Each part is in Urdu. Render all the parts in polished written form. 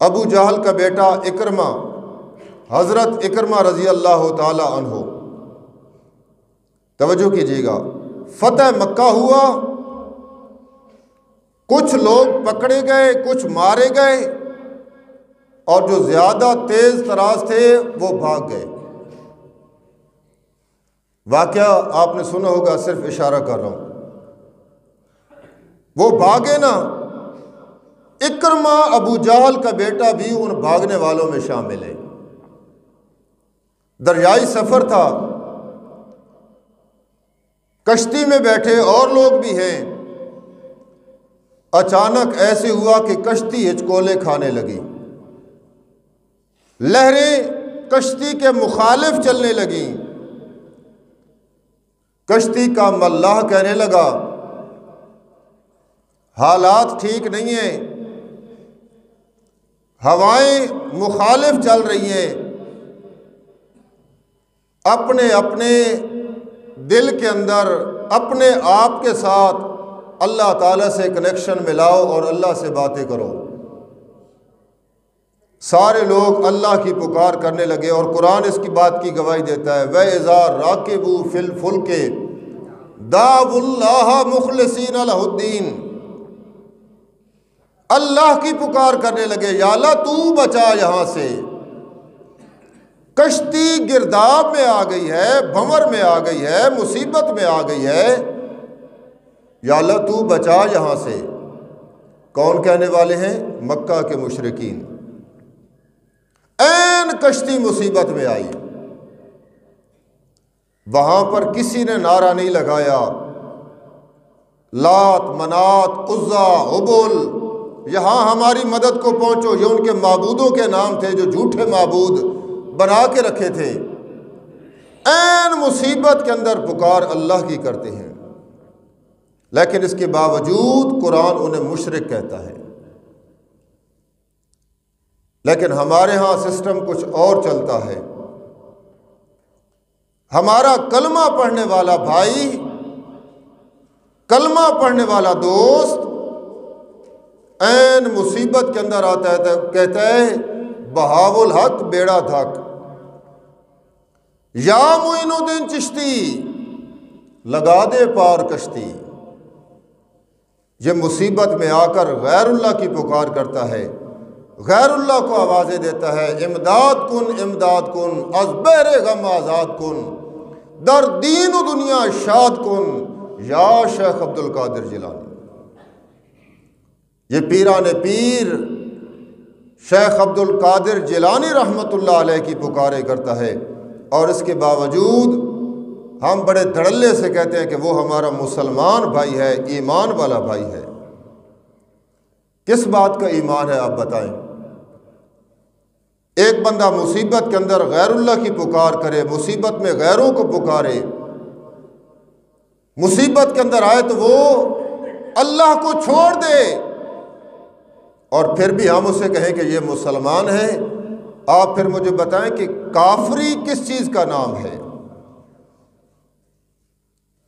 ابو جہل کا بیٹا اکرمہ، حضرت اکرمہ رضی اللہ تعالی عنہ، توجہ کیجیے گا، فتح مکہ ہوا، کچھ لوگ پکڑے گئے، کچھ مارے گئے، اور جو زیادہ تیز تراز تھے وہ بھاگ گئے۔ واقعہ آپ نے سنا ہوگا، صرف اشارہ کر رہا ہوں۔ وہ بھاگے نا، اکرمہ ابو جہل کا بیٹا بھی ان بھاگنے والوں میں شامل ہے۔ دریائی سفر تھا، کشتی میں بیٹھے اور لوگ بھی ہیں، اچانک ایسے ہوا کہ کشتی ہچکولے کھانے لگی، لہریں کشتی کے مخالف چلنے لگیں۔ کشتی کا ملاح کہنے لگا حالات ٹھیک نہیں ہیں، ہوائیں مخالف چل رہی ہیں، اپنے اپنے دل کے اندر اپنے آپ کے ساتھ اللہ تعالیٰ سے کنیکشن ملاؤ اور اللہ سے باتیں کرو۔ سارے لوگ اللہ کی پکار کرنے لگے، اور قرآن اس کی بات کی گواہی دیتا ہے، وَإِذَا رَاكِبُوا فِي الْفُلْكِ دَعَوُا اللَّهَ مُخْلِصِينَ لَهُ الدِّينَ، اللہ کی پکار کرنے لگے، یا اللہ تو بچا یہاں سے، کشتی گرداب میں آ گئی ہے، بھنور میں آ گئی ہے، مصیبت میں آ گئی ہے، یا اللہ تو بچا یہاں سے۔ کون کہنے والے ہیں؟ مکہ کے مشرکین۔ این کشتی مصیبت میں آئی، وہاں پر کسی نے نعرہ نہیں لگایا لات، منات، عزا، ہبل، یہاں ہماری مدد کو پہنچو۔ یہ ان کے معبودوں کے نام تھے جو جھوٹے معبود بنا کے رکھے تھے۔ این مصیبت کے اندر پکار اللہ کی کرتے ہیں، لیکن اس کے باوجود قرآن انہیں مشرک کہتا ہے۔ لیکن ہمارے ہاں سسٹم کچھ اور چلتا ہے۔ ہمارا کلمہ پڑھنے والا بھائی، کلمہ پڑھنے والا دوست این مصیبت کے اندر آتا ہے، کہتا ہے بہاو الحق بیڑا دھک، یا معین الدین چشتی لگا دے پار کشتی۔ یہ مصیبت میں آ کر غیر اللہ کی پکار کرتا ہے، غیر اللہ کو آوازیں دیتا ہے، امداد کن امداد کن، از بحر غم آزاد کن، در دین و دنیا شاد کن، یا شیخ عبد القادر جیلانی۔ یہ پیران پیر شیخ عبد القادر جیلانی رحمۃ اللہ علیہ کی پکارے کرتا ہے، اور اس کے باوجود ہم بڑے دھڑلے سے کہتے ہیں کہ وہ ہمارا مسلمان بھائی ہے، ایمان والا بھائی ہے۔ کس بات کا ایمان ہے آپ بتائیں؟ ایک بندہ مصیبت کے اندر غیر اللہ کی پکار کرے، مصیبت میں غیروں کو پکارے، مصیبت کے اندر آئے تو وہ اللہ کو چھوڑ دے، اور پھر بھی ہم اسے کہیں کہ یہ مسلمان ہے۔ آپ پھر مجھے بتائیں کہ کافری کس چیز کا نام ہے؟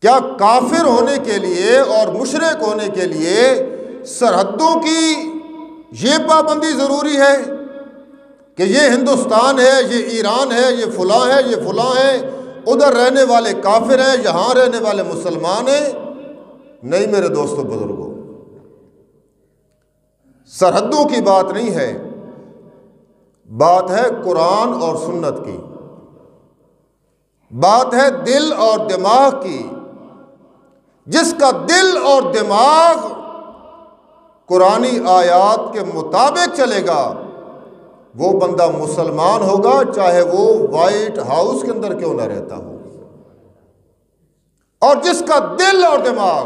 کیا کافر ہونے کے لیے اور مشرک ہونے کے لیے سرحدوں کی یہ پابندی ضروری ہے کہ یہ ہندوستان ہے، یہ ایران ہے، یہ فلاں ہے، یہ فلاں ہے، ادھر رہنے والے کافر ہیں، یہاں رہنے والے مسلمان ہیں؟ نہیں میرے دوستو بزرگوں، سرحدوں کی بات نہیں ہے، بات ہے قرآن اور سنت کی، بات ہے دل اور دماغ کی۔ جس کا دل اور دماغ قرآنی آیات کے مطابق چلے گا وہ بندہ مسلمان ہوگا، چاہے وہ وائٹ ہاؤس کے اندر کیوں نہ رہتا ہو۔ اور جس کا دل اور دماغ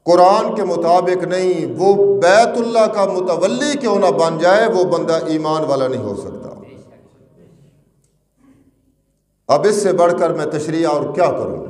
قرآن کے مطابق نہیں، وہ بیت اللہ کا متولی کیوں نہ بن جائے، وہ بندہ ایمان والا نہیں ہو سکتا۔ اب اس سے بڑھ کر میں تشریح اور کیا کروں؟